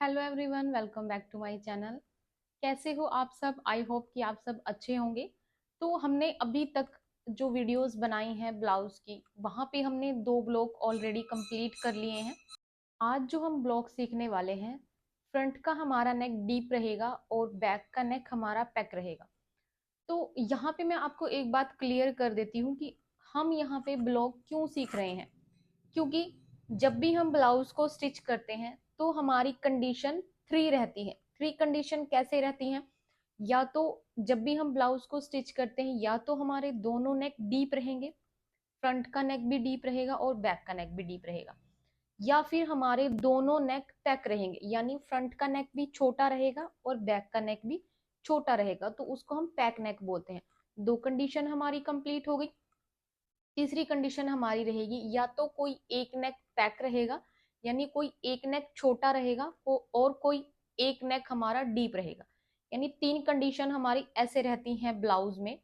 Hello everyone, welcome back to my channel. कैसे हो आप सब? आई होप कि आप सब अच्छे होंगे। तो हमने अभी तक जो वीडियोस बनाई हैं ब्लाउज की, वहां पे हमने 2 ब्लॉक ऑलरेडी कंप्लीट कर लिए हैं। आज जो हम ब्लॉक सीखने वाले हैं, फ्रंट का हमारा नेक डीप रहेगा और बैक का नेक हमारा पैक रहेगा। तो यहाँ पे मैं आपको एक बात क्लियर कर देती हूँ कि हम यहाँ पे ब्लॉक क्यों सीख रहे हैं। क्योंकि जब भी हम ब्लाउज को स्टिच करते हैं तो हमारी कंडीशन 3 रहती है। 3 कंडीशन कैसे रहती हैं? या तो जब भी हम ब्लाउज को स्टिच करते हैं, या तो हमारे दोनों नेक डीप रहेंगे, फ्रंट का नेक भी डीप रहेगा और बैक का नेक भी डीप रहेगा, या फिर हमारे दोनों नेक पैक रहेंगे, यानी फ्रंट का नेक भी छोटा रहेगा और बैक का नेक भी छोटा रहेगा, तो उसको हम पैक नेक बोलते हैं। 2 कंडीशन हमारी कंप्लीट हो गई। तीसरी कंडीशन हमारी रहेगी, या तो कोई एक नेक पैक रहेगा, यानी कोई एक नेक छोटा रहेगा और कोई एक नेक हमारा डीप रहेगा। यानी 3 कंडीशन हमारी ऐसे रहती हैं ब्लाउज में।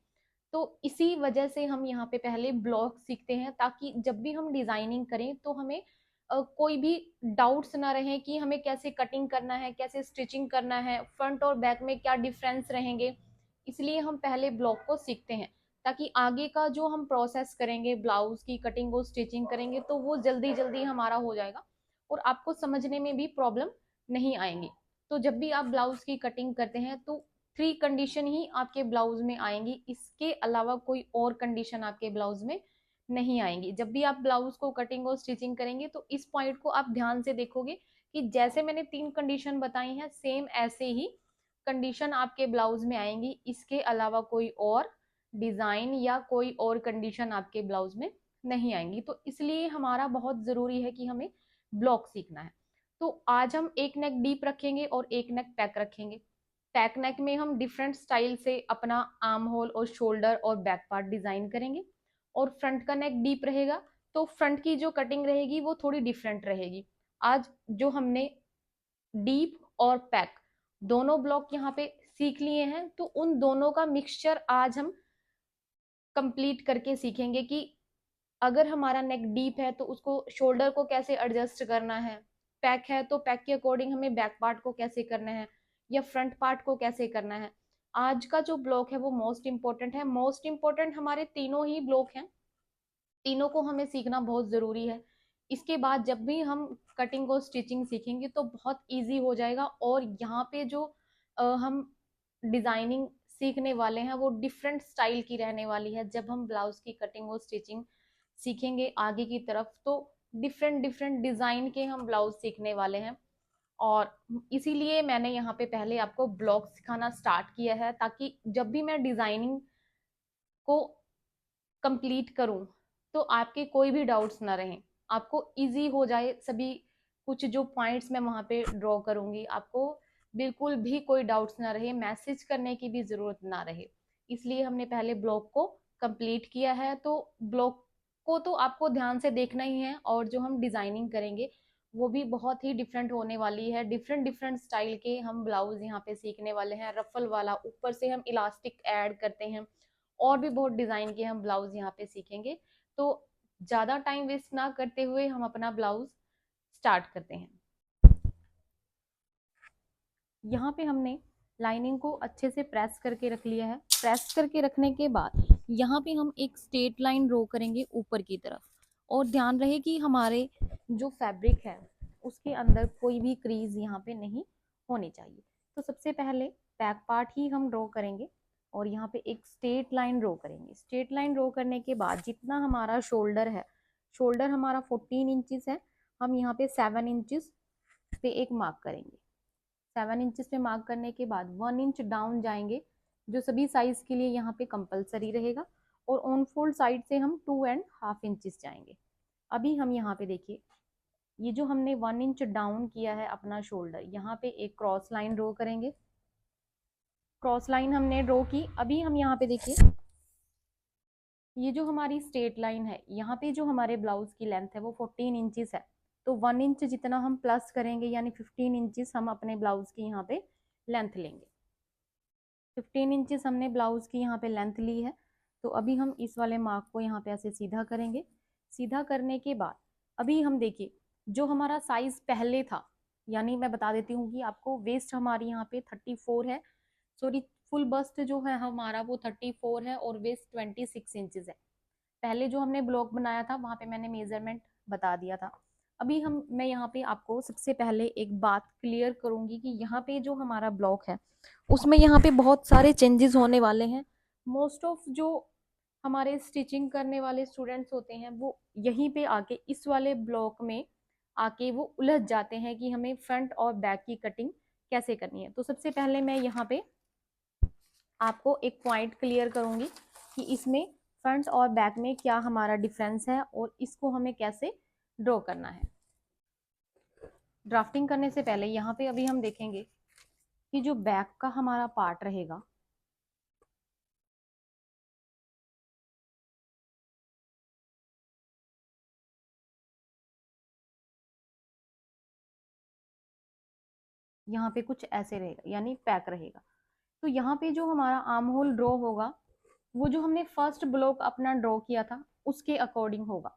तो इसी वजह से हम यहाँ पे पहले ब्लॉक सीखते हैं, ताकि जब भी हम डिजाइनिंग करें तो हमें कोई भी डाउट्स ना रहे कि हमें कैसे कटिंग करना है, कैसे स्टिचिंग करना है, फ्रंट और बैक में क्या डिफरेंस रहेंगे। इसलिए हम पहले ब्लॉक को सीखते हैं, ताकि आगे का जो हम प्रोसेस करेंगे, ब्लाउज की कटिंग और स्टिचिंग करेंगे, तो वो जल्दी जल्दी हमारा हो जाएगा और आपको समझने में भी प्रॉब्लम नहीं आएंगी। तो जब भी आप ब्लाउज की कटिंग करते हैं तो 3 कंडीशन ही आपके ब्लाउज में आएंगी, इसके अलावा कोई और कंडीशन आपके ब्लाउज में नहीं आएंगी। जब भी आप ब्लाउज को कटिंग और स्टिचिंग करेंगे तो इस पॉइंट को आप ध्यान से देखोगे कि जैसे मैंने 3 कंडीशन बताई हैं, सेम ऐसे ही कंडीशन आपके ब्लाउज में आएंगी। इसके अलावा कोई और डिजाइन या कोई और कंडीशन आपके ब्लाउज में नहीं आएंगी। तो इसलिए हमारा बहुत जरूरी है कि हमें ब्लॉक सीखना है। तो आज हम एक नेक डीप रखेंगे और एक नेक पैक रखेंगे। पैक नेक में हम डिफरेंट स्टाइल से अपना आर्म होल और शोल्डर और बैक पार्ट डिजाइन करेंगे, और फ्रंट का नेक डीप रहेगा तो फ्रंट की जो कटिंग रहेगी वो थोड़ी डिफरेंट रहेगी। आज जो हमने डीप और पैक दोनों ब्लॉक यहाँ पे सीख लिए हैं, तो उन दोनों का मिक्सचर आज हम कंप्लीट करके सीखेंगे कि अगर हमारा नेक डीप है तो उसको शोल्डर को कैसे एडजस्ट करना है, पैक है तो पैक के अकॉर्डिंग हमें बैक पार्ट को कैसे करना है, या फ्रंट पार्ट को कैसे करना है। आज का जो ब्लॉक है वो मोस्ट इंपॉर्टेंट है। मोस्ट इंपॉर्टेंट हमारे तीनों ही ब्लॉक हैं, तीनों को हमें सीखना बहुत जरूरी है। इसके बाद जब भी हम कटिंग और स्टिचिंग सीखेंगे तो बहुत इजी हो जाएगा। और यहाँ पे जो हम डिजाइनिंग सीखने वाले हैं वो डिफरेंट स्टाइल की रहने वाली है। जब हम ब्लाउज की कटिंग और स्टिचिंग सीखेंगे आगे की तरफ, तो डिफरेंट डिफरेंट डिजाइन के हम ब्लाउज सीखने वाले हैं। और इसीलिए मैंने यहाँ पे पहले आपको ब्लॉक सिखाना स्टार्ट किया है, ताकि जब भी मैं डिजाइनिंग को कंप्लीट करूं तो आपके कोई भी डाउट्स ना रहें, आपको इजी हो जाए सभी कुछ जो पॉइंट्स मैं वहां पे ड्रॉ करूंगी, आपको बिल्कुल भी कोई डाउट्स ना रहे, मैसेज करने की भी जरूरत ना रहे। इसलिए हमने पहले ब्लॉक को कंप्लीट किया है। तो ब्लॉक को तो आपको ध्यान से देखना ही है, और जो हम डिजाइनिंग करेंगे वो भी बहुत ही डिफरेंट होने वाली है। डिफरेंट डिफरेंट स्टाइल के हम ब्लाउज यहाँ पे सीखने वाले हैं। रफल वाला, ऊपर से हम इलास्टिक ऐड करते हैं, और भी बहुत डिजाइन के हम ब्लाउज यहाँ पे सीखेंगे। तो ज्यादा टाइम वेस्ट ना करते हुए हम अपना ब्लाउज स्टार्ट करते हैं। यहाँ पे हमने लाइनिंग को अच्छे से प्रेस करके रख लिया है। प्रेस करके रखने के बाद यहाँ पे हम एक स्ट्रेट लाइन ड्रॉ करेंगे ऊपर की तरफ, और ध्यान रहे कि हमारे जो फैब्रिक है उसके अंदर कोई भी क्रीज यहाँ पे नहीं होनी चाहिए। तो सबसे पहले बैक पार्ट ही हम ड्रॉ करेंगे, और यहाँ पे एक स्ट्रेट लाइन ड्रॉ करेंगे। स्ट्रेट लाइन ड्रॉ करने के बाद जितना हमारा शोल्डर है, शोल्डर हमारा 14 इंचेस है, हम यहाँ पे 7 इंचेस पे एक मार्क करेंगे। 7 इंचेस पे मार्क करने के बाद 1 इंच डाउन जाएंगे, जो सभी साइज के लिए यहाँ पे कंपलसरी रहेगा। और ऑन फोल्ड साइड से हम 2.5 इंचेस जाएंगे। अभी हम यहाँ पे देखिए, ये जो हमने 1 इंच डाउन किया है अपना शोल्डर, यहाँ पे एक क्रॉस लाइन ड्रॉ करेंगे। क्रॉस लाइन हमने ड्रॉ की। अभी हम यहाँ पे देखिए, ये जो हमारी स्ट्रेट लाइन है, यहाँ पे जो हमारे ब्लाउज की लेंथ है वो 14 इंचेस है। तो 1 इंच जितना हम प्लस करेंगे, यानी 15 इंचेस हम अपने ब्लाउज की यहाँ पे लेंथ लेंगे। 15 इंचेस हमने ब्लाउज की यहाँ पे लेंथ ली है। तो अभी हम इस वाले मार्क को यहाँ पे ऐसे सीधा करेंगे। सीधा करने के बाद अभी हम देखिए, जो हमारा साइज पहले था यानी मैं बता देती हूँ कि आपको वेस्ट हमारी यहाँ पे 34 है, सॉरी फुल बस्ट जो है हमारा वो 34 है और वेस्ट 26 इंचेस है। पहले जो हमने ब्लॉक बनाया था वहां पे मैंने मेजरमेंट बता दिया था। अभी मैं यहाँ पे आपको सबसे पहले एक बात क्लियर करूंगी कि यहाँ पे जो हमारा ब्लॉक है उसमें यहाँ पे बहुत सारे चेंजेस होने वाले हैं। मोस्ट ऑफ जो हमारे स्टिचिंग करने वाले स्टूडेंट्स होते हैं वो यहीं पे आके इस वाले ब्लॉक में आके वो उलझ जाते हैं कि हमें फ्रंट और बैक की कटिंग कैसे करनी है। तो सबसे पहले मैं यहाँ पे आपको एक पॉइंट क्लियर करूंगी कि इसमें फ्रंट और बैक में क्या हमारा डिफरेंस है और इसको हमें कैसे ड्रॉ करना है। ड्राफ्टिंग करने से पहले यहाँ पे अभी हम देखेंगे कि जो बैक का हमारा पार्ट रहेगा यहाँ पे कुछ ऐसे रहेगा, यानी पैक रहेगा। तो यहाँ पे जो हमारा आर्म होल ड्रॉ होगा वो जो हमने फर्स्ट ब्लॉक अपना ड्रॉ किया था उसके अकॉर्डिंग होगा,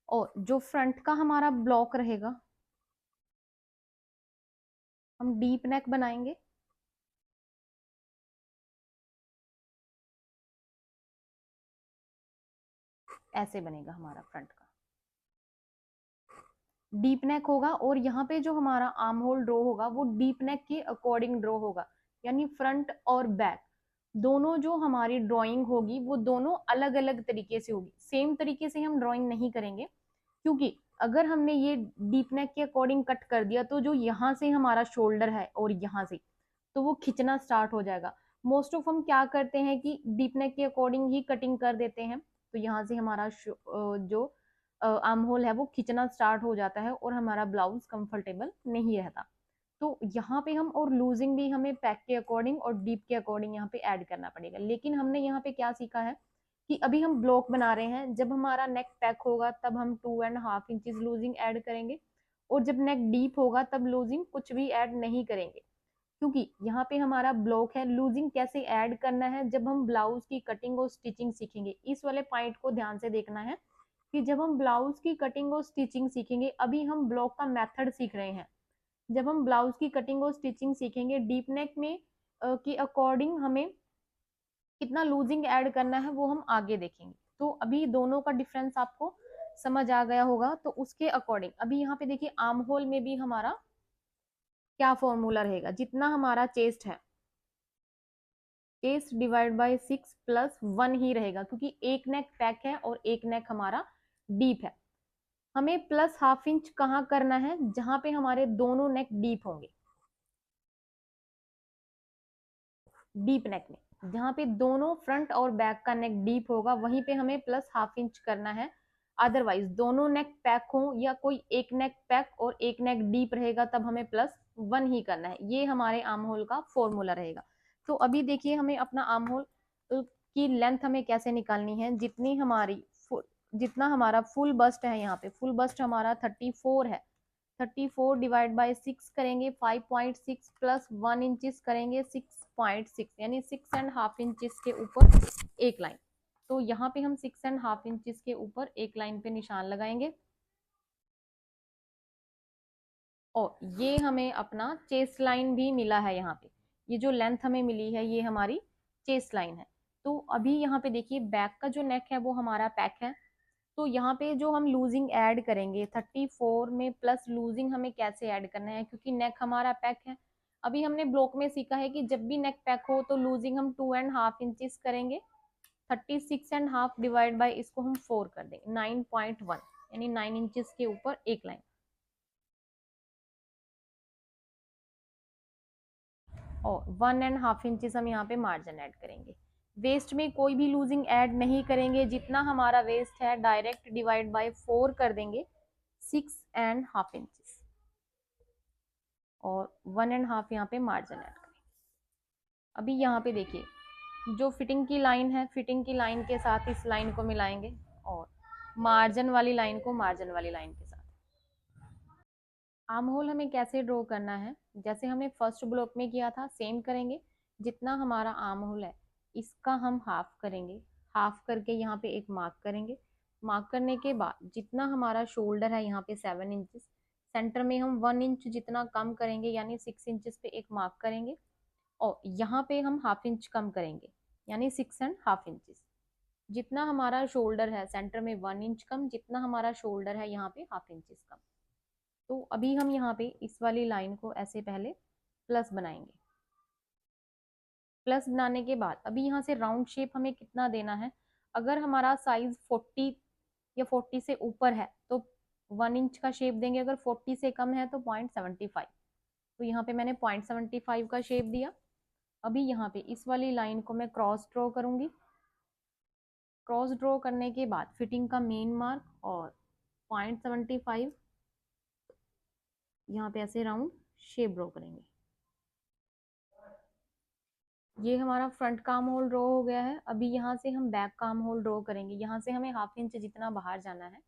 और जो फ्रंट का हमारा ब्लॉक रहेगा हम डीप नेक बनाएंगे। ऐसे बनेगा हमारा फ्रंट का डीप नेक होगा, और यहाँ पे जो हमारा आर्म होल ड्रॉ होगा वो डीप नेक के अकॉर्डिंग ड्रॉ होगा, यानी फ्रंट और बैक दोनों जो हमारी ड्राइंग होगी वो दोनों अलग अलग तरीके से होगी। सेम तरीके से हम ड्राइंग नहीं करेंगे, क्योंकि अगर हमने ये डीप नेक के अकॉर्डिंग कट कर दिया तो जो यहाँ से हमारा शोल्डर है और यहाँ से तो वो खिंचना स्टार्ट हो जाएगा। मोस्ट ऑफ हम क्या करते हैं कि डीप नेक के अकॉर्डिंग ही कटिंग कर देते हैं, तो यहाँ से हमारा जो आर्म होल है वो खिंचना स्टार्ट हो जाता है और हमारा ब्लाउज कंफर्टेबल नहीं रहता। तो यहाँ पे हम और लूजिंग भी हमें पैक के अकॉर्डिंग और डीप के अकॉर्डिंग यहाँ पे ऐड करना पड़ेगा। लेकिन हमने यहाँ पे क्या सीखा है कि अभी हम ब्लॉक बना रहे हैं, जब हमारा नेक पैक होगा तब हम 2.5 इंचेस लूजिंग ऐड करेंगे, और जब नेक डीप होगा तब लूजिंग कुछ भी ऐड नहीं करेंगे, क्योंकि यहाँ पे हमारा ब्लॉक है। लूजिंग कैसे ऐड करना है जब हम ब्लाउज की कटिंग और स्टिचिंग सीखेंगे, इस वाले पॉइंट को ध्यान से देखना है कि जब हम ब्लाउज की कटिंग और स्टिचिंग सीखेंगे, अभी हम ब्लॉक का मेथड सीख रहे हैं। जब हम ब्लाउज की कटिंग और स्टिचिंग सीखेंगे डीप नेक में के अकॉर्डिंग हमें कितना लूजिंग ऐड करना है वो हम आगे देखेंगे। तो अभी दोनों का डिफरेंस आपको समझ आ गया होगा। तो उसके अकॉर्डिंग अभी यहाँ पे देखिए आर्म होल में भी हमारा क्या फॉर्मूला रहेगा, जितना हमारा चेस्ट है चेस्ट डिवाइड बाय 6+1 ही रहेगा, क्योंकि एक नेक पैक है और एक नेक हमारा डीप है। हमें +1/2 इंच कहाँ करना है, जहां पे हमारे दोनों नेक डीप होंगे, डीप नेक में जहां पे दोनों फ्रंट और बैक का नेक डीप होगा वहीं पे हमें +1/2 इंच करना है। अदरवाइज दोनों नेक पैक हो या कोई एक नेक पैक और एक नेक डीप रहेगा तब हमें +1 ही करना है। ये हमारे आर्म होल का फॉर्मूला रहेगा। तो अभी देखिए हमें अपना आर्म होल की लेंथ हमें कैसे निकालनी है। जितना हमारा फुल बस्ट है, यहाँ पे फुल बस्ट हमारा 34 है, 34 डिवाइड बाय 6 करेंगे, 5.6 +1 इंचेस करेंगे 6.6, यानी 6.5 इंचेस के ऊपर एक लाइन। तो यहाँ पे हम 6.5 इंचेस के ऊपर एक लाइन पे निशान लगाएंगे, और ये हमें अपना चेस्ट लाइन भी मिला है। यहाँ पे ये जो लेंथ हमें मिली है ये हमारी चेस्ट लाइन है। तो अभी यहाँ पे देखिए बैक का जो नेक है वो हमारा पैक है, तो यहाँ पे जो हम लूजिंग ऐड करेंगे 34 में प्लस लूजिंग हमें कैसे ऐड करना है, क्योंकि नेक हमारा पैक है। अभी हमने ब्लॉक में सीखा है कि जब भी नेक पैक हो तो लूजिंग हम 2.5 इंचेस करेंगे, 36.5 डिवाइड बाई इसको हम 4 कर देंगे 9.1, यानी 9 इंचेस के ऊपर एक लाइन, और 1.5 इंचेस हम यहाँ पे मार्जिन ऐड करेंगे। वेस्ट में कोई भी लूजिंग ऐड नहीं करेंगे, जितना हमारा वेस्ट है डायरेक्ट डिवाइड बाय 4 कर देंगे 6.5 इंचेस, और 1.5 यहाँ पे मार्जिन ऐड करेंगे। अभी यहाँ पे देखिए जो फिटिंग की लाइन है, फिटिंग की लाइन के साथ इस लाइन को मिलाएंगे, और मार्जिन वाली लाइन को मार्जिन वाली लाइन के साथ। आर्म होल हमें कैसे ड्रॉ करना है, जैसे हमें फर्स्ट ब्लॉक में किया था सेम करेंगे। जितना हमारा आर्म होल है इसका हम हाफ करेंगे, हाफ करके यहाँ पे एक मार्क करेंगे। मार्क करने के बाद जितना हमारा शोल्डर है यहाँ पे 7 इंचेस, सेंटर में हम 1 इंच जितना कम करेंगे, यानी 6 इंचेस पे एक मार्क करेंगे, और यहाँ पे हम हाफ इंच कम करेंगे, यानी 6.5 इंचेस। जितना हमारा शोल्डर है सेंटर में 1 इंच कम, जितना हमारा शोल्डर है यहाँ पे हाफ इंचेस कम। तो अभी हम यहाँ पे इस वाली लाइन को ऐसे पहले प्लस बनाएंगे। प्लस बनाने के बाद अभी यहाँ से राउंड शेप हमें कितना देना है, अगर हमारा साइज 40 या 40 से ऊपर है तो 1 इंच का शेप देंगे, अगर 40 से कम है तो 0.75। तो यहाँ पे मैंने 0.75 का शेप दिया। अभी यहाँ पे इस वाली लाइन को मैं क्रॉस ड्रॉ करूंगी। क्रॉस ड्रॉ करने के बाद फिटिंग का मेन मार्क और 0.75 यहाँ पे ऐसे राउंड शेप ड्रॉ करेंगे। ये हमारा फ्रंट का आर्म होल ड्रॉ हो गया है। अभी यहाँ से हम बैक का आर्म होल ड्रॉ करेंगे। यहाँ से हमें हाफ इंच जितना बाहर जाना है।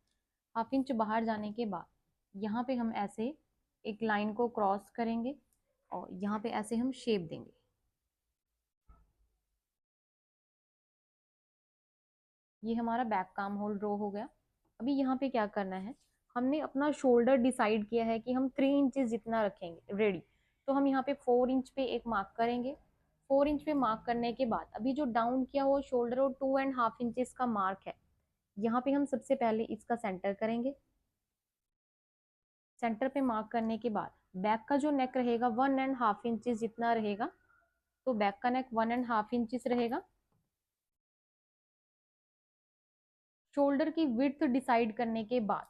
हाफ इंच बाहर जाने के बाद यहाँ पे हम ऐसे एक लाइन को क्रॉस करेंगे और यहाँ पे ऐसे हम शेप देंगे। ये हमारा बैक का आर्म होल ड्रॉ हो गया। अभी यहाँ पे क्या करना है, हमने अपना शोल्डर डिसाइड किया है कि हम 3 इंचेस जितना रखेंगे रेडी। तो हम यहाँ पे 4 इंच पे एक मार्क करेंगे। 4 इंच पे मार्क करने के बाद अभी जो डाउन किया हुआ शोल्डर और 2.5 इंचेस का मार्क है, यहाँ पे हम सबसे पहले इसका सेंटर करेंगे। सेंटर पे मार्क करने के बाद बैक का जो नेक रहेगा 1.5 इंचेस जितना रहेगा, तो बैक का नेक 1.5 इंचेस रहेगा। शोल्डर की विड्थ डिसाइड करने के बाद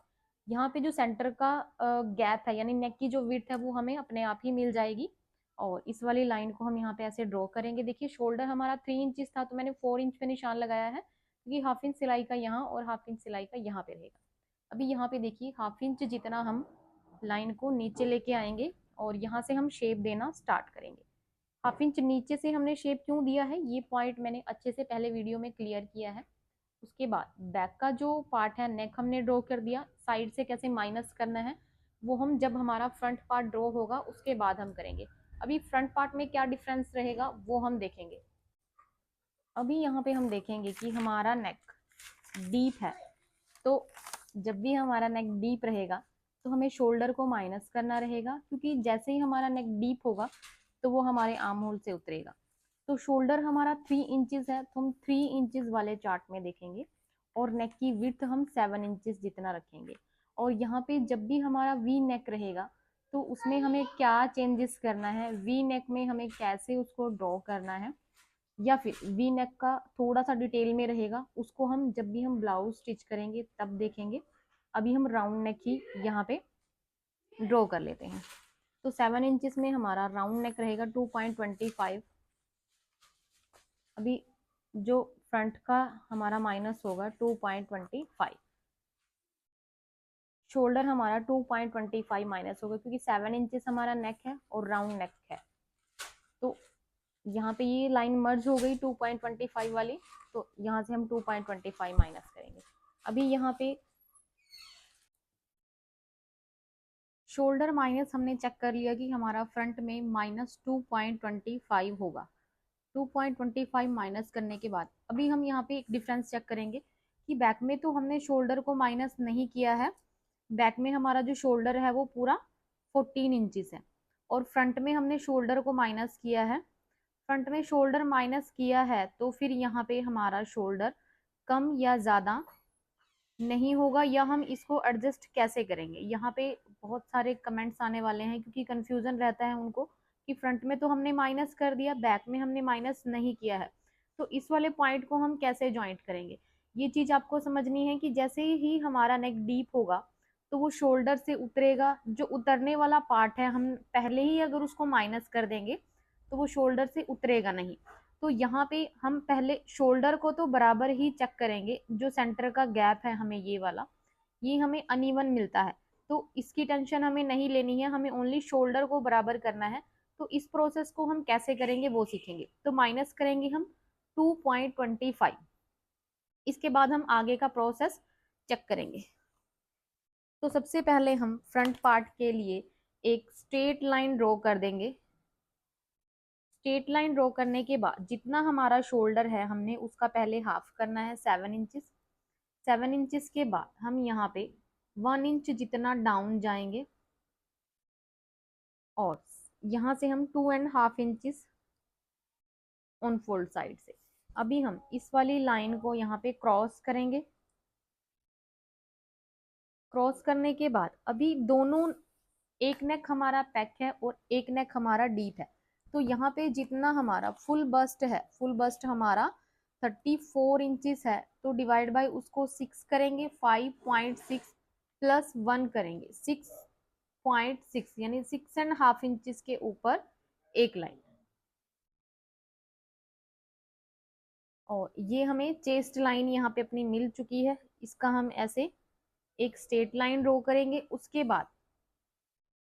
यहाँ पे जो सेंटर का गैप है, यानी नेक की जो विड्थ है वो हमें अपने आप ही मिल जाएगी। और इस वाली लाइन को हम यहाँ पे ऐसे ड्रॉ करेंगे। देखिए शोल्डर हमारा 3 इंचेस था तो मैंने 4 इंच पे निशान लगाया है, क्योंकि हाफ इंच सिलाई का यहाँ और हाफ इंच सिलाई का यहाँ पे रहेगा। अभी यहाँ पे देखिए हाफ इंच जितना हम लाइन को नीचे लेके आएंगे और यहाँ से हम शेप देना स्टार्ट करेंगे। हाफ इंच नीचे से हमने शेप क्यों दिया है, ये पॉइंट मैंने अच्छे से पहले वीडियो में क्लियर किया है। उसके बाद बैक का जो पार्ट है, नेक हमने ड्रॉ कर दिया। साइड से कैसे माइनस करना है वो हम जब हमारा फ्रंट पार्ट ड्रॉ होगा उसके बाद हम करेंगे। अभी फ्रंट पार्ट में क्या डिफरेंस रहेगा वो हम देखेंगे। अभी यहाँ पे हम देखेंगे कि हमारा नेक डीप है, तो जब भी हमारा नेक डीप रहेगा तो हमें शोल्डर को माइनस करना रहेगा, क्योंकि जैसे ही हमारा नेक डीप होगा तो वो हमारे आर्म होल से उतरेगा। तो शोल्डर हमारा 3 इंचेस है तो हम 3 इंचेस वाले चार्ट में देखेंगे, और नेक की विड्थ हम 7 इंचेस जितना रखेंगे। और यहाँ पे जब भी हमारा वी नेक रहेगा तो उसमें हमें क्या चेंजेस करना है, वी नेक में हमें कैसे उसको ड्रॉ करना है, या फिर वी नेक का थोड़ा सा डिटेल में रहेगा, उसको हम जब भी हम ब्लाउज स्टिच करेंगे तब देखेंगे। अभी हम राउंड नेक ही यहाँ पे ड्रॉ कर लेते हैं। तो 7 इंचेस में हमारा राउंड नेक रहेगा 2.25। अभी जो फ्रंट का हमारा माइनस होगा 2.25, शोल्डर हमारा 2.25 माइनस होगा, क्योंकि 7 इंचेस हमारा नेक है और राउंड नेक है। तो यहाँ पे ये लाइन मर्ज हो गई 2.25 वाली, तो यहाँ से हम 2.25 माइनस करेंगे। अभी यहाँ पे शोल्डर माइनस हमने चेक कर लिया कि हमारा फ्रंट में -2.25 होगा। 2.25 माइनस करने के बाद अभी हम यहाँ पे एक डिफरेंस चेक करेंगे कि बैक में तो हमने शोल्डर को माइनस नहीं किया है। बैक में हमारा जो शोल्डर है वो पूरा 14 इंचेस है, और फ्रंट में हमने शोल्डर को माइनस किया है। फ्रंट में शोल्डर माइनस किया है तो फिर यहाँ पे हमारा शोल्डर कम या ज़्यादा नहीं होगा, या हम इसको एडजस्ट कैसे करेंगे। यहाँ पे बहुत सारे कमेंट्स आने वाले हैं, क्योंकि कंफ्यूजन रहता है उनको कि फ्रंट में तो हमने माइनस कर दिया, बैक में हमने माइनस नहीं किया है, तो इस वाले पॉइंट को हम कैसे ज्वाइंट करेंगे। ये चीज़ आपको समझनी है कि जैसे ही हमारा नेक डीप होगा तो वो शोल्डर से उतरेगा। जो उतरने वाला पार्ट है हम पहले ही अगर उसको माइनस कर देंगे तो वो शोल्डर से उतरेगा नहीं। तो यहाँ पे हम पहले शोल्डर को तो बराबर ही चेक करेंगे। जो सेंटर का गैप है हमें ये वाला, ये हमें अनइवन मिलता है, तो इसकी टेंशन हमें नहीं लेनी है, हमें ओनली शोल्डर को बराबर करना है। तो इस प्रोसेस को हम कैसे करेंगे वो सीखेंगे। तो माइनस करेंगे हम 2.25, इसके बाद हम आगे का प्रोसेस चेक करेंगे। तो सबसे पहले हम फ्रंट पार्ट के लिए एक स्ट्रेट लाइन ड्रॉ कर देंगे। स्ट्रेट लाइन ड्रॉ करने के बाद जितना हमारा शोल्डर है हमने उसका पहले हाफ करना है 7 इंचेस। 7 इंचेस के बाद हम यहाँ पे 1 इंच जितना डाउन जाएंगे। और यहाँ से हम 2.5 इंचेस ऑन फोल्ड साइड से। अभी हम इस वाली लाइन को यहाँ पे क्रॉस करेंगे। क्रॉस करने के बाद अभी दोनों, एक नेक हमारा पैक है और एक नेक हमारा डीप है, तो यहाँ पे जितना हमारा फुल बस्ट है, फुल बस्ट हमारा 34 इंचेस है, तो डिवाइड बाय उसको 6 करेंगे, 5.6 प्लस 1 करेंगे, 6.6 यानी 6.5 इंचेस के ऊपर एक लाइन। और ये हमें चेस्ट लाइन यहाँ पे अपनी मिल चुकी है, इसका हम ऐसे एक स्ट्रेट लाइन ड्रॉ करेंगे। उसके बाद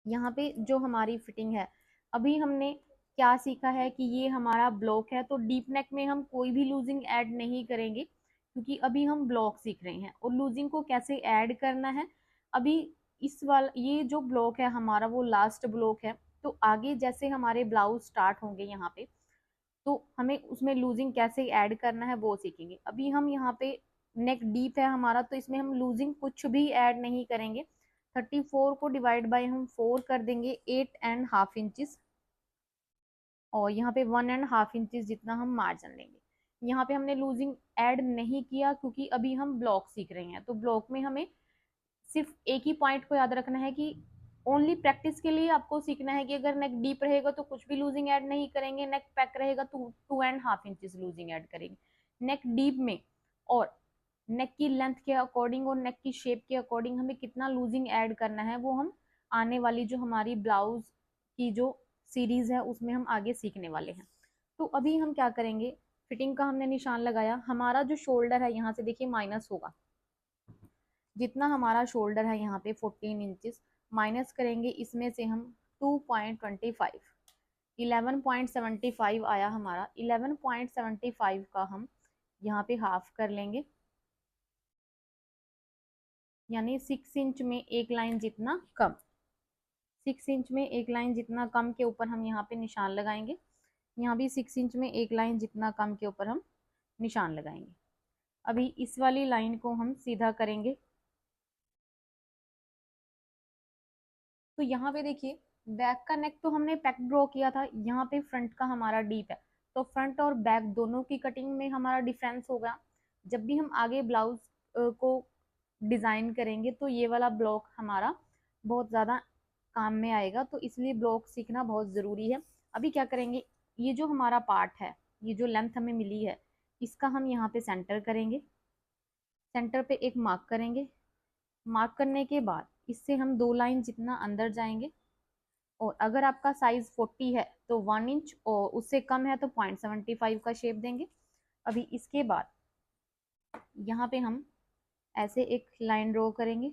यहाँ पे जो हमारी फिटिंग है, अभी हमने क्या सीखा है कि ये हमारा ब्लॉक है, तो डीप नेक में हम कोई भी लूजिंग ऐड नहीं करेंगे, क्योंकि अभी हम ब्लॉक सीख रहे हैं और लूजिंग को कैसे ऐड करना है। अभी इस वाला ये जो ब्लॉक है हमारा वो लास्ट ब्लॉक है, तो आगे जैसे हमारे ब्लाउज स्टार्ट होंगे यहाँ पे, तो हमें उसमें लूजिंग कैसे ऐड करना है वो सीखेंगे। अभी हम यहाँ पे नेक डीप है हमारा, तो इसमें हम लूजिंग कुछ भी ऐड नहीं करेंगे। 34 को डिवाइड बाय हम 4 कर देंगे, 8.5 इंचेस, और यहाँ पे 1.5 इंचेस जितना हम मार्जिन लेंगे। यहाँ पे हमने लूजिंग ऐड नहीं किया क्योंकि अभी हम ब्लॉक सीख रहे हैं, तो ब्लॉक में हमें सिर्फ एक ही पॉइंट को याद रखना है कि ओनली प्रैक्टिस के लिए आपको सीखना है कि अगर नेक डीप रहेगा तो कुछ भी लूजिंग ऐड नहीं करेंगे, नेक पैक रहेगा तो 2.5 इंचेस लूजिंग ऐड करेंगे। नेक डीप में और नेक की लेंथ के अकॉर्डिंग और नेक की शेप के अकॉर्डिंग हमें कितना लूजिंग ऐड करना है वो हम आने वाली जो हमारी ब्लाउज की जो सीरीज है उसमें हम आगे सीखने वाले हैं। तो अभी हम क्या करेंगे, फिटिंग का हमने निशान लगाया, हमारा जो शोल्डर है यहाँ से देखिए माइनस होगा, जितना हमारा शोल्डर है यहाँ पे 14 इंचेस, माइनस करेंगे इसमें से हम 2.25, 11.75 आया हमारा, 11.75 का हम यहाँ पे हाफ कर लेंगे, यानी 6 इंच में एक लाइन जितना कम, 6 इंच में एक लाइन जितना कम के ऊपर हम यहाँ पे निशान लगाएंगे। यहाँ भी 6 इंच में एक लाइन जितना कम के ऊपर हम निशान लगाएंगे। अभी इस वाली लाइन को हम सीधा करेंगे, तो यहाँ पे देखिए बैक का नेक तो हमने पैक ड्रॉ किया था, यहाँ पे फ्रंट का हमारा डीप है, तो फ्रंट और बैक दोनों की कटिंग में हमारा डिफरेंस होगा। जब भी हम आगे ब्लाउज को डिजाइन करेंगे तो ये वाला ब्लॉक हमारा बहुत ज्यादा काम में आएगा, तो इसलिए ब्लॉक सीखना बहुत जरूरी है। अभी क्या करेंगे, ये जो हमारा पार्ट है, ये जो लेंथ हमें मिली है, इसका हम यहाँ पे सेंटर करेंगे, सेंटर पे एक मार्क करेंगे, मार्क करने के बाद इससे हम 2 लाइन जितना अंदर जाएंगे, और अगर आपका साइज 40 है तो 1 इंच, और उससे कम है तो 0.75 का शेप देंगे। अभी इसके बाद यहाँ पे हम ऐसे एक लाइन ड्रॉ करेंगे,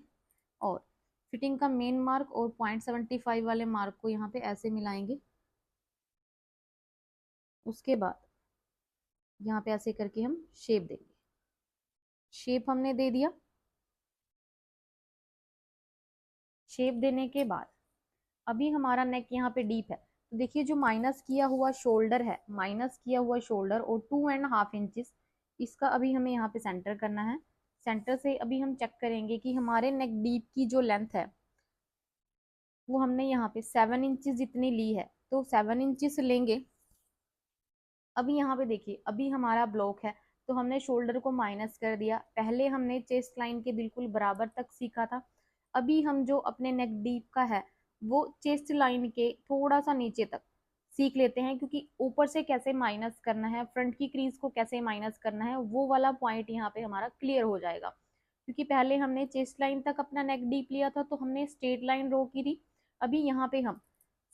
और फिटिंग का मेन मार्क और 0.75 वाले मार्क को यहाँ पे ऐसे मिलाएंगे। उसके बाद यहाँ पे ऐसे करके हम शेप देंगे, शेप हमने दे दिया। शेप देने के बाद अभी हमारा नेक यहाँ पे डीप है, तो देखिए जो माइनस किया हुआ शोल्डर है, माइनस किया हुआ शोल्डर और 2.5 इंचेस, इसका अभी हमें यहाँ पे सेंटर करना है। सेंटर से अभी हम चेक करेंगे कि हमारे नेक डीप की जो लेंथ है वो हमने यहाँ पे 7 इंचेस जितनी ली है, तो 7 इंचेस लेंगे। अभी यहाँ पे देखिए अभी हमारा ब्लॉक है, तो हमने शोल्डर को माइनस कर दिया, पहले हमने चेस्ट लाइन के बिल्कुल बराबर तक सीखा था। अभी हम जो अपने नेक डीप का है वो चेस्ट लाइन के थोड़ा सा नीचे तक सीख लेते हैं, क्योंकि ऊपर से कैसे माइनस करना है, फ्रंट की क्रीज को कैसे माइनस करना है, वो वाला पॉइंट यहाँ पे हमारा क्लियर हो जाएगा। क्योंकि पहले हमने चेस्ट लाइन तक अपना नेक डीप लिया था तो हमने स्ट्रेट लाइन ड्रॉ की थी, अभी यहाँ पे हम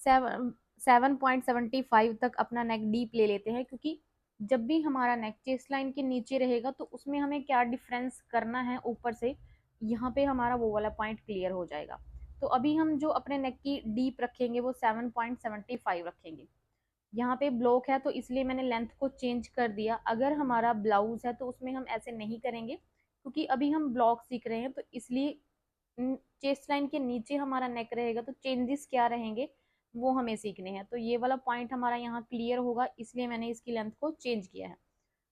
7.75 तक अपना नेक डीप ले लेते हैं, क्योंकि जब भी हमारा नेक चेस्ट लाइन के नीचे रहेगा तो उसमें हमें क्या डिफरेंस करना है ऊपर से, यहाँ पे हमारा वो वाला पॉइंट क्लियर हो जाएगा। तो अभी हम जो अपने नेक की डीप रखेंगे वो 7.75 रखेंगे। यहाँ पे ब्लॉक है तो इसलिए मैंने लेंथ को चेंज कर दिया, अगर हमारा ब्लाउज है तो उसमें हम ऐसे नहीं करेंगे, क्योंकि अभी हम ब्लॉक सीख रहे हैं, तो इसलिए चेस्ट लाइन के नीचे हमारा नेक रहेगा, तो चेंजेस क्या रहेंगे वो हमें सीखने हैं। तो ये वाला पॉइंट हमारा यहाँ क्लियर होगा, इसलिए मैंने इसकी लेंथ को चेंज किया है।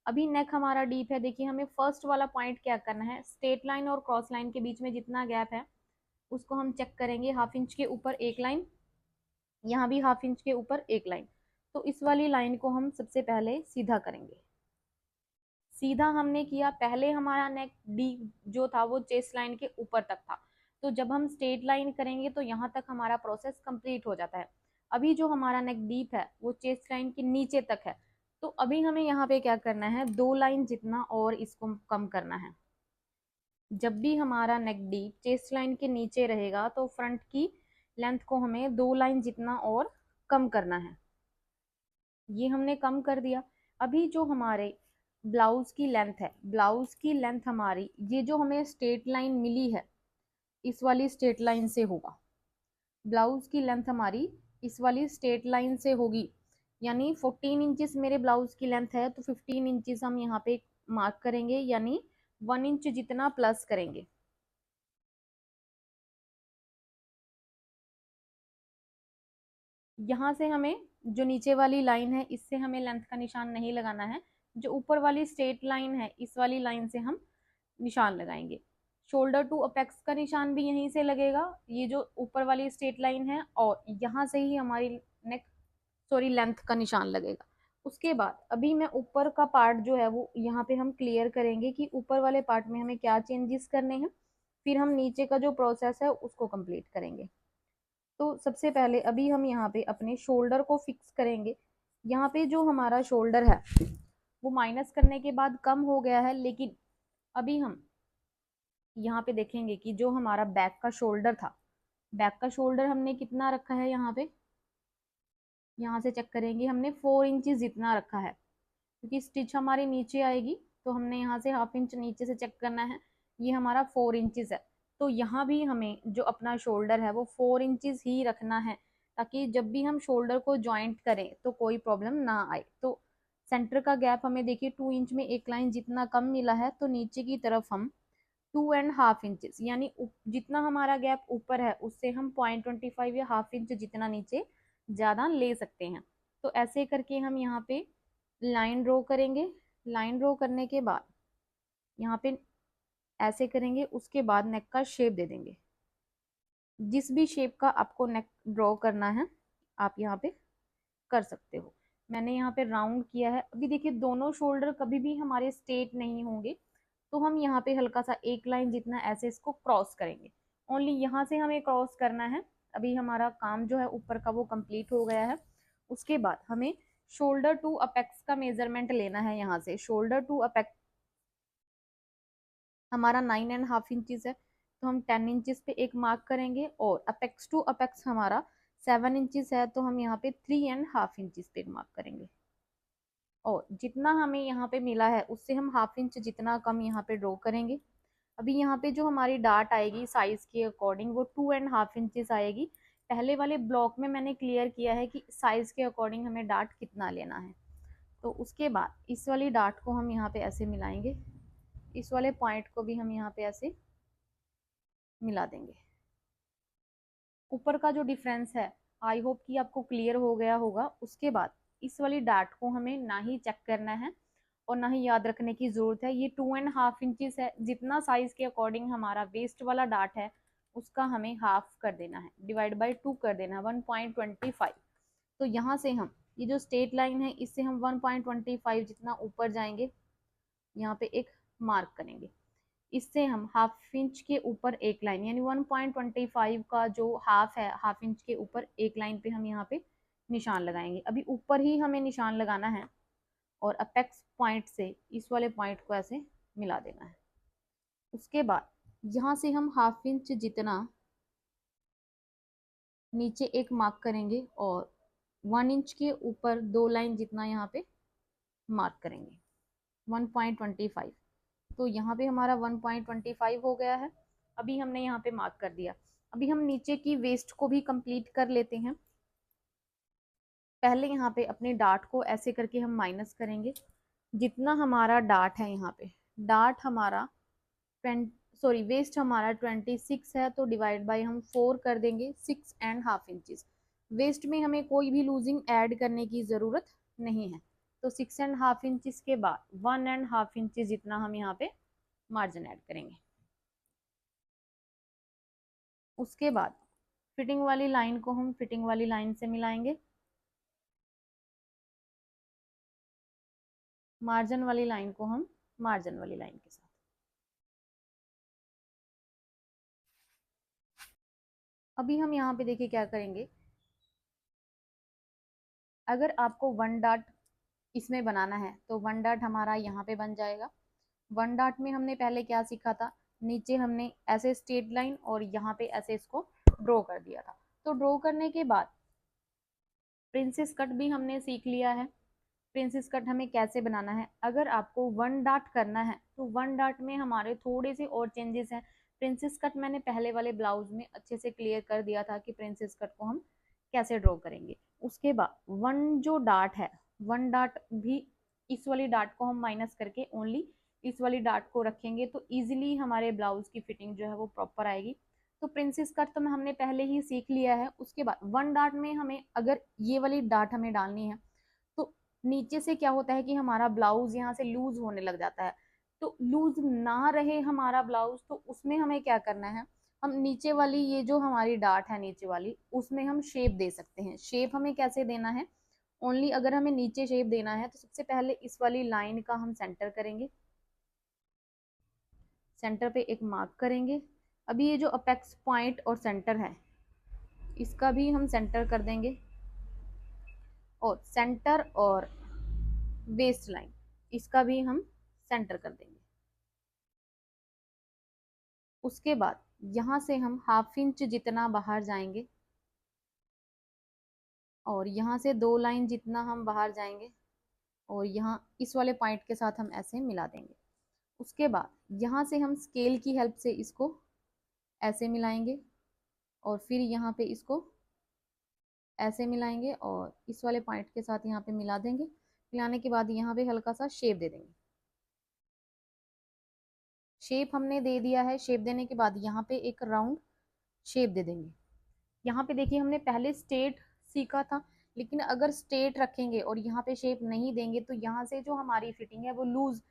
अभी नेक हमारा डीप है, देखिए हमें फर्स्ट वाला पॉइंट क्या करना है, स्ट्रेट लाइन और क्रॉस लाइन के बीच में जितना गैप है उसको हम चेक करेंगे, 1/2 इंच के ऊपर एक लाइन, यहाँ भी हाफ इंच के ऊपर एक लाइन। तो इस वाली लाइन को हम सबसे पहले सीधा करेंगे। सीधा हमने किया, पहले हमारा नेक डी जो था वो चेस्ट लाइन के ऊपर तक था, तो जब हम स्ट्रेट लाइन करेंगे तो यहाँ तक हमारा प्रोसेस कंप्लीट हो जाता है। अभी जो हमारा नेक डीप है वो चेस्ट लाइन के नीचे तक है, तो अभी हमें यहाँ पे क्या करना है, 2 लाइन जितना और इसको कम करना है। जब भी हमारा नेक डीप चेस्ट लाइन के नीचे रहेगा तो फ्रंट की लेंथ को हमें 2 लाइन जितना और कम करना है। ये हमने कम कर दिया। अभी जो हमारे ब्लाउज की लेंथ है, ब्लाउज की लेंथ हमारी ये जो हमें स्ट्रेट लाइन मिली है इस वाली स्ट्रेट लाइन से होगा। ब्लाउज की लेंथ हमारी इस वाली स्ट्रेट लाइन से होगी, यानी 14 इंचेस मेरे ब्लाउज की लेंथ है, तो 15 इंचेस हम यहाँ पे मार्क करेंगे, यानी 1 इंच जितना प्लस करेंगे। यहाँ से हमें जो नीचे वाली लाइन है इससे हमें लेंथ का निशान नहीं लगाना है, जो ऊपर वाली स्ट्रेट लाइन है इस वाली लाइन से हम निशान लगाएंगे। शोल्डर टू अपेक्स का निशान भी यहीं से लगेगा, ये जो ऊपर वाली स्ट्रेट लाइन है, और यहाँ से ही हमारी नेक सॉरी लेंथ का निशान लगेगा। उसके बाद अभी मैं ऊपर का पार्ट जो है वो यहाँ पे हम क्लियर करेंगे कि ऊपर वाले पार्ट में हमें क्या चेंजेस करने हैं, फिर हम नीचे का जो प्रोसेस है उसको कंप्लीट करेंगे। तो सबसे पहले अभी हम यहाँ पे अपने शोल्डर को फिक्स करेंगे। यहाँ पे जो हमारा शोल्डर है वो माइनस करने के बाद कम हो गया है, लेकिन अभी हम यहाँ पे देखेंगे कि जो हमारा बैक का शोल्डर था, बैक का शोल्डर हमने कितना रखा है, यहाँ पे यहाँ से चेक करेंगे हमने 4 इंचेस जितना रखा है, क्योंकि स्टिच हमारी नीचे आएगी तो हमने यहाँ से हाफ इंच नीचे से चेक करना है। ये हमारा 4 इंचेस है, तो यहाँ भी हमें जो अपना शोल्डर है वो 4 इंचेस ही रखना है, ताकि जब भी हम शोल्डर को ज्वाइंट करें तो कोई प्रॉब्लम ना आए। तो सेंटर का गैप हमें देखिए 2 इंच में एक लाइन जितना कम मिला है, तो नीचे की तरफ हम 2.5 इंचेस, यानी जितना हमारा गैप ऊपर है उससे हम 0.25 या हाफ इंच जितना नीचे ज़्यादा ले सकते हैं। तो ऐसे करके हम यहाँ पे लाइन ड्रॉ करेंगे। लाइन ड्रॉ करने के बाद यहाँ पे ऐसे करेंगे, उसके बाद नेक का शेप दे देंगे। जिस भी शेप का आपको नेक ड्रॉ करना है आप यहाँ पे कर सकते हो। मैंने यहाँ पे राउंड किया है। अभी देखिए दोनों शोल्डर कभी भी हमारे स्ट्रेट नहीं होंगे, तो हम यहाँ पे हल्का सा एक लाइन जितना ऐसे इसको क्रॉस करेंगे। ओनली यहाँ से हमें क्रॉस करना है। अभी हमारा काम जो है ऊपर का वो कंप्लीट हो गया है। उसके बाद हमें शोल्डर टू अपेक्स का मेजरमेंट लेना है। यहाँ से शोल्डर टू अपेक्स हमारा 9.5 इंचेस है, तो हम 10 इंचेस पे एक मार्क करेंगे, और अपेक्स टू अपेक्स हमारा 7 इंचेस है, तो हम यहाँ पे 3.5 इंचेस पे मार्क करेंगे। और जितना हमें यहाँ पे मिला है उससे हम हाफ इंच जितना कम यहाँ पे ड्रॉ करेंगे। अभी यहाँ पे जो हमारी डार्ट आएगी साइज के अकॉर्डिंग वो 2.5 इंचेस आएगी। पहले वाले ब्लॉक में मैंने क्लियर किया है कि साइज के अकॉर्डिंग हमें डार्ट कितना लेना है। तो उसके बाद इस वाली डार्ट को हम यहाँ पे ऐसे मिलाएंगे, इस वाले पॉइंट को भी हम यहाँ पे ऐसे मिला देंगे। ऊपर का जो डिफरेंस है आई होप कि आपको क्लियर हो गया होगा। उसके बाद इस वाली डार्ट को हमें ना ही चेक करना है और ना ही याद रखने की जरूरत है। ये 2.5 इंचेस है, जितना साइज के अकॉर्डिंग हमारा वेस्ट वाला डार्ट है उसका हमें हाफ कर देना है, डिवाइड बाई 2 कर देना है, 1.25। तो यहाँ से हम ये जो स्ट्रेट लाइन है इससे हम 1.25 जितना ऊपर जाएंगे, यहाँ पे एक मार्क करेंगे। इससे हम हाफ इंच के ऊपर एक लाइन, यानी 1.25 का जो हाफ है, हाफ इंच के ऊपर एक लाइन पे हम यहाँ पे निशान लगाएंगे। अभी ऊपर ही हमें निशान लगाना है और अपेक्स पॉइंट से इस वाले पॉइंट को ऐसे मिला देना है। उसके बाद यहाँ से हम हाफ इंच जितना नीचे एक मार्क करेंगे और 1 इंच के ऊपर 2 लाइन जितना यहाँ पे मार्क करेंगे, 1.25। तो यहाँ पे हमारा 1.25 हो गया है। अभी हमने यहाँ पे मार्क कर दिया। अभी हम नीचे की वेस्ट को भी कंप्लीट कर लेते हैं। पहले यहाँ पे अपने डार्ट को ऐसे करके हम माइनस करेंगे। जितना हमारा डार्ट है, यहाँ पे डार्ट हमारा वेस्ट हमारा 26 है, तो डिवाइड बाय हम 4 कर देंगे, 6.5 इंचेस। वेस्ट में हमें कोई भी लूजिंग ऐड करने की ज़रूरत नहीं है। तो 6.5 इंचेस के बाद 1.5 इंचेस जितना हम यहाँ पे मार्जिन ऐड करेंगे। उसके बाद फिटिंग वाली लाइन को हम फिटिंग वाली लाइन से मिलाएंगे, मार्जिन वाली लाइन को हम मार्जिन वाली लाइन के साथ। अभी हम यहाँ पे देखिए क्या करेंगे, अगर आपको वन डॉट इसमें बनाना है तो वन डॉट हमारा यहाँ पे बन जाएगा। वन डॉट में हमने पहले क्या सीखा था, नीचे हमने ऐसे स्ट्रेट लाइन और यहाँ पे ऐसे इसको ड्रॉ कर दिया था। तो ड्रॉ करने के बाद प्रिंसेस कट भी हमने सीख लिया है। प्रिंसेस कट हमें कैसे बनाना है, अगर आपको वन डॉट करना है तो वन डॉट में हमारे थोड़े से और चेंजेस हैं। प्रिंसेस कट मैंने पहले वाले ब्लाउज में अच्छे से क्लियर कर दिया था कि प्रिंसेस कट को हम कैसे ड्रॉ करेंगे। उसके बाद वन जो डार्ट है, वन डार्ट भी इस वाली डार्ट को हम माइनस करके ओनली इस वाली डार्ट को रखेंगे तो इजीली हमारे ब्लाउज की फिटिंग जो है वो प्रॉपर आएगी। तो प्रिंसेस कट तो हमने पहले ही सीख लिया है। उसके बाद वन डार्ट में हमें अगर ये वाली डार्ट हमें डालनी है तो नीचे से क्या होता है कि हमारा ब्लाउज यहाँ से लूज होने लग जाता है। तो लूज ना रहे हमारा ब्लाउज तो उसमें हमें क्या करना है, हम नीचे वाली ये जो हमारी डार्ट है नीचे वाली उसमें हम शेप दे सकते हैं। शेप हमें कैसे देना है, ओनली अगर हमें नीचे शेप देना है तो सबसे पहले इस वाली लाइन का हम सेंटर करेंगे, सेंटर पे एक मार्क करेंगे। अभी ये जो अपेक्स पॉइंट और सेंटर है इसका भी हम सेंटर कर देंगे, और सेंटर और वेस्ट लाइन इसका भी हम सेंटर कर देंगे। उसके बाद यहाँ से हम हाफ इंच जितना बाहर जाएंगे और यहाँ से 2 लाइन जितना हम बाहर जाएंगे और यहाँ इस वाले पॉइंट के साथ हम ऐसे मिला देंगे। उसके बाद यहाँ से हम स्केल की हेल्प से इसको ऐसे मिलाएंगे और फिर यहाँ पे इसको ऐसे मिलाएंगे और इस वाले पॉइंट के साथ यहाँ पे मिला देंगे। मिलाने के बाद यहाँ पे हल्का सा शेप दे देंगे। शेप हमने दे दिया है, शेप देने के बाद यहाँ पे एक राउंड शेप दे देंगे। यहाँ पे देखिए हमने पहले स्ट्रेट सीखा था, लेकिन अगर स्ट्रेट रखेंगे और यहाँ पे शेप नहीं देंगे तो यहाँ से जो हमारी फिटिंग है वो लूज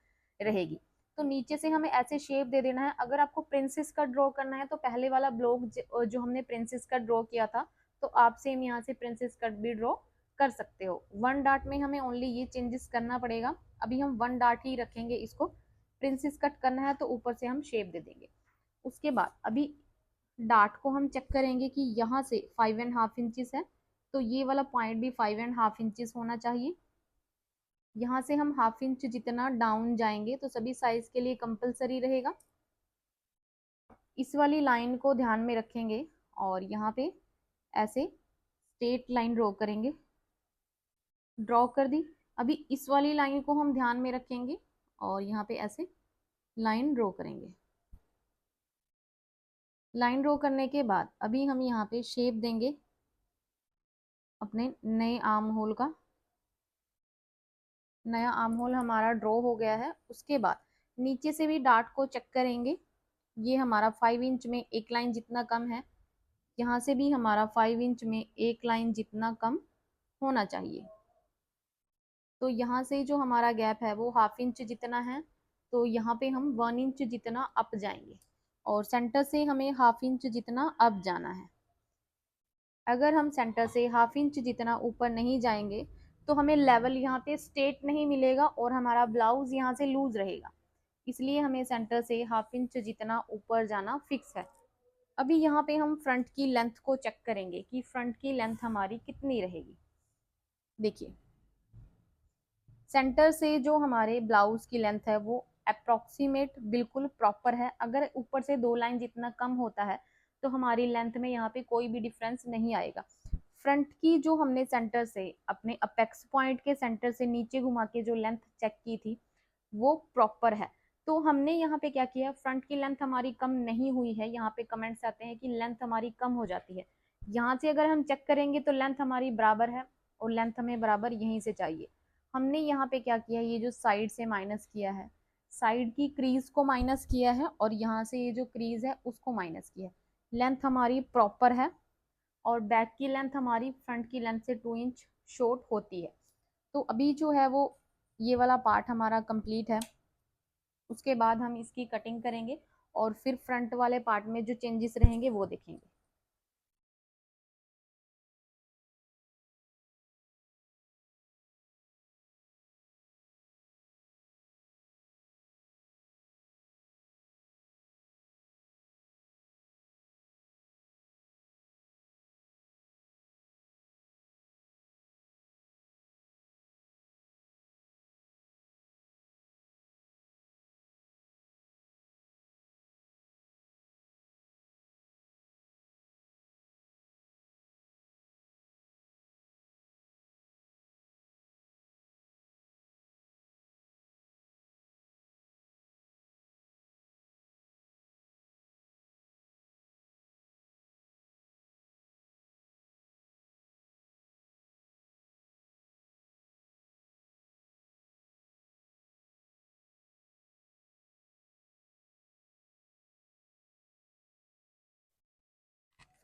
रहेगी। तो नीचे से हमें ऐसे शेप दे देना है। अगर आपको प्रिंसेस कट ड्रॉ करना है तो पहले वाला ब्लॉक जो हमने प्रिंसेस कट ड्रॉ किया था तो आप सेम यहाँ से प्रिंसेस कट भी ड्रॉ कर सकते हो। वन डार्ट में हमें ओनली ये चेंजेस करना पड़ेगा। अभी हम वन डार्ट ही रखेंगे, इसको प्रिंसेस कट करना है तो ऊपर से हम शेप दे देंगे। उसके बाद अभी डार्ट को हम चेक करेंगे कि यहाँ से 5.5 इंचेस है तो ये वाला पॉइंट भी 5.5 इंचेस होना चाहिए। यहाँ से हम हाफ इंच जितना डाउन जाएंगे तो सभी साइज के लिए कंपलसरी रहेगा। इस वाली लाइन को ध्यान में रखेंगे और यहाँ पे ऐसे स्ट्रेट लाइन ड्रॉ करेंगे, ड्रॉ कर दी। अभी इस वाली लाइन को हम ध्यान में रखेंगे और यहाँ पे ऐसे लाइन ड्रॉ करेंगे। लाइन ड्रॉ करने के बाद अभी हम यहाँ पे शेप देंगे अपने नए आर्म होल का। नया आर्म होल हमारा ड्रॉ हो गया है। उसके बाद नीचे से भी डार्ट को चेक करेंगे, ये हमारा 5 इंच में एक लाइन जितना कम है, यहाँ से भी हमारा 5 इंच में एक लाइन जितना कम होना चाहिए। तो यहाँ से जो हमारा गैप है वो हाफ इंच जितना है, तो यहाँ पे हम 1 इंच जितना अप जाएंगे और सेंटर से हमें हाफ इंच जितना अप जाना है। अगर हम सेंटर से हाफ इंच जितना ऊपर नहीं जाएंगे तो हमें लेवल यहाँ पे स्ट्रेट नहीं मिलेगा और हमारा ब्लाउज यहाँ से लूज रहेगा। इसलिए हमें सेंटर से हाफ इंच जितना ऊपर जाना फिक्स है। अभी यहाँ पे हम फ्रंट की लेंथ को चेक करेंगे कि फ्रंट की लेंथ हमारी कितनी रहेगी। देखिए सेंटर से जो हमारे ब्लाउज की लेंथ है वो अप्रोक्सीमेट बिल्कुल प्रॉपर है। अगर ऊपर से 2 लाइन जितना कम होता है तो हमारी लेंथ में यहाँ पे कोई भी डिफरेंस नहीं आएगा। फ्रंट की जो हमने सेंटर से अपने अपेक्स पॉइंट के सेंटर से नीचे घुमा के जो लेंथ चेक की थी वो प्रॉपर है। तो हमने यहाँ पे क्या किया, फ्रंट की लेंथ हमारी कम नहीं हुई है। यहाँ पे कमेंट्स आते हैं कि लेंथ हमारी कम हो जाती है। यहाँ से अगर हम चेक करेंगे तो लेंथ हमारी बराबर है और लेंथ हमें बराबर यहीं से चाहिए। हमने यहाँ पे क्या किया, ये जो साइड से माइनस किया है, साइड की क्रीज को माइनस किया है और यहाँ से ये जो क्रीज है उसको माइनस किया है। लेंथ हमारी प्रॉपर है और बैक की लेंथ हमारी फ्रंट की लेंथ से 2 इंच शॉर्ट होती है। तो अभी जो है वो ये वाला पार्ट हमारा कंप्लीट है। उसके बाद हम इसकी कटिंग करेंगे और फिर फ्रंट वाले पार्ट में जो चेंजेस रहेंगे वो देखेंगे।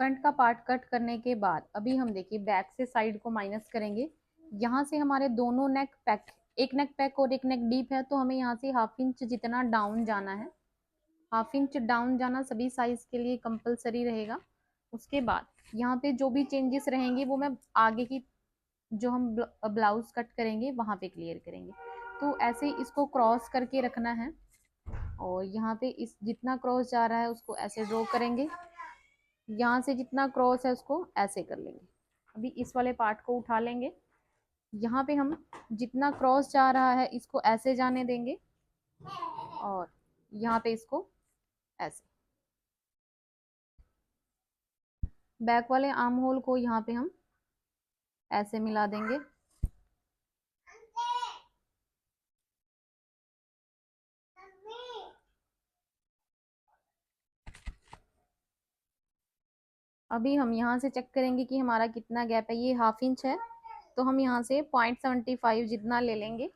फ्रंट का पार्ट कट करने के बाद अभी हम देखिए बैक से साइड को माइनस करेंगे। यहाँ से हमारे दोनों नेक पैक, एक नेक पैक और एक नेक डीप है, तो हमें यहाँ से 1/2 इंच जितना डाउन जाना है। 1/2 इंच डाउन जाना सभी साइज के लिए कंपलसरी रहेगा। उसके बाद यहाँ पे जो भी चेंजेस रहेंगे वो मैं आगे की जो हम ब्लाउज कट करेंगे वहां पे क्लियर करेंगे। तो ऐसे ही इसको क्रॉस करके रखना है और यहाँ पे इस जितना क्रॉस जा रहा है उसको ऐसे ड्रॉ करेंगे। यहाँ से जितना क्रॉस है उसको ऐसे कर लेंगे। अभी इस वाले पार्ट को उठा लेंगे। यहाँ पे हम जितना क्रॉस जा रहा है इसको ऐसे जाने देंगे और यहाँ पे इसको ऐसे। बैक वाले आर्म होल को यहाँ पे हम ऐसे मिला देंगे। अभी हम यहाँ से चेक करेंगे कि हमारा कितना गैप है। ये 1/2 इंच है तो हम यहाँ से 0.75 जितना ले लेंगे।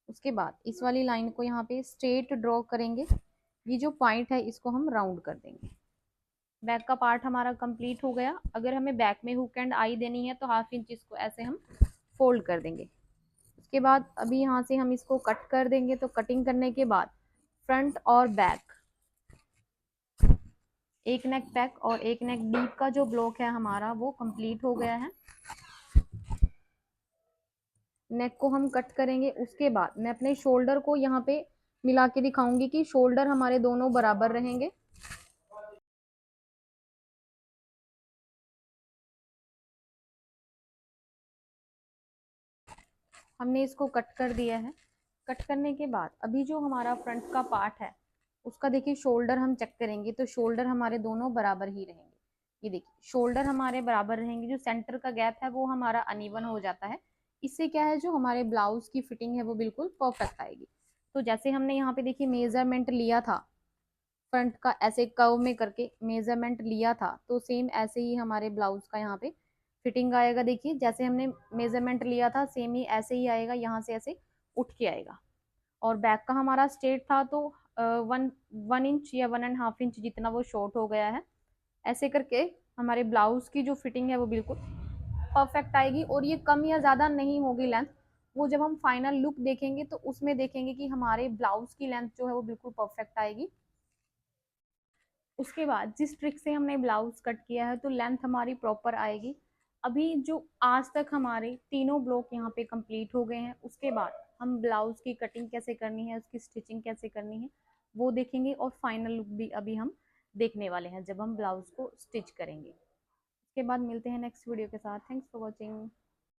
उसके बाद इस वाली लाइन को यहाँ पे स्ट्रेट ड्रॉ करेंगे। ये जो पॉइंट है इसको हम राउंड कर देंगे। बैक का पार्ट हमारा कंप्लीट हो गया। अगर हमें बैक में हुक एंड आई देनी है तो 1/2 इंच इसको ऐसे हम फोल्ड कर देंगे। उसके बाद अभी यहाँ से हम इसको कट कर देंगे। तो कटिंग करने के बाद फ्रंट और बैक, एक नेक बैक और एक नेक डीप का जो ब्लॉक है हमारा वो कंप्लीट हो गया है। नेक को हम कट करेंगे। उसके बाद मैं अपने शोल्डर को यहाँ पे मिला के दिखाऊंगी कि शोल्डर हमारे दोनों बराबर रहेंगे। हमने इसको कट कर दिया है। कट करने के बाद अभी जो हमारा फ्रंट का पार्ट है उसका देखिए शोल्डर हम चेक करेंगे तो शोल्डर हमारे दोनों बराबर ही रहेंगे। ये देखिए शोल्डर हमारे बराबर रहेंगे। जो सेंटर का गैप है वो हमारा अनइवन हो जाता है। इससे क्या है, जो हमारे ब्लाउज की फिटिंग है वो बिल्कुल परफेक्ट आएगी। तो जैसे हमने यहाँ पे देखिए मेजरमेंट लिया था, फ्रंट का ऐसे कर्व में करके मेजरमेंट लिया था, तो सेम ऐसे ही हमारे ब्लाउज का यहाँ पे फिटिंग आएगा। देखिए जैसे हमने मेजरमेंट लिया था सेम ही ऐसे ही आएगा, यहाँ से ऐसे उठ के आएगा। और बैक का हमारा स्ट्रेट था तो 1 इंच या 1.5 इंच जितना वो शॉर्ट हो गया है। ऐसे करके हमारे ब्लाउज की जो फिटिंग है वो बिल्कुल परफेक्ट आएगी। और ये कम या ज़्यादा नहीं होगी लेंथ, वो जब हम फाइनल लुक देखेंगे तो उसमें देखेंगे कि हमारे ब्लाउज की लेंथ जो है वो बिल्कुल परफेक्ट आएगी। उसके बाद जिस ट्रिक से हमने ब्लाउज कट किया है तो लेंथ हमारी प्रॉपर आएगी। अभी जो आज तक हमारे तीनों ब्लॉक यहाँ पे कंप्लीट हो गए हैं, उसके बाद हम ब्लाउज की कटिंग कैसे करनी है, उसकी स्टिचिंग कैसे करनी है वो देखेंगे। और फाइनल लुक भी अभी हम देखने वाले हैं जब हम ब्लाउज को स्टिच करेंगे। उसके बाद मिलते हैं नेक्स्ट वीडियो के साथ। Thanks for watching.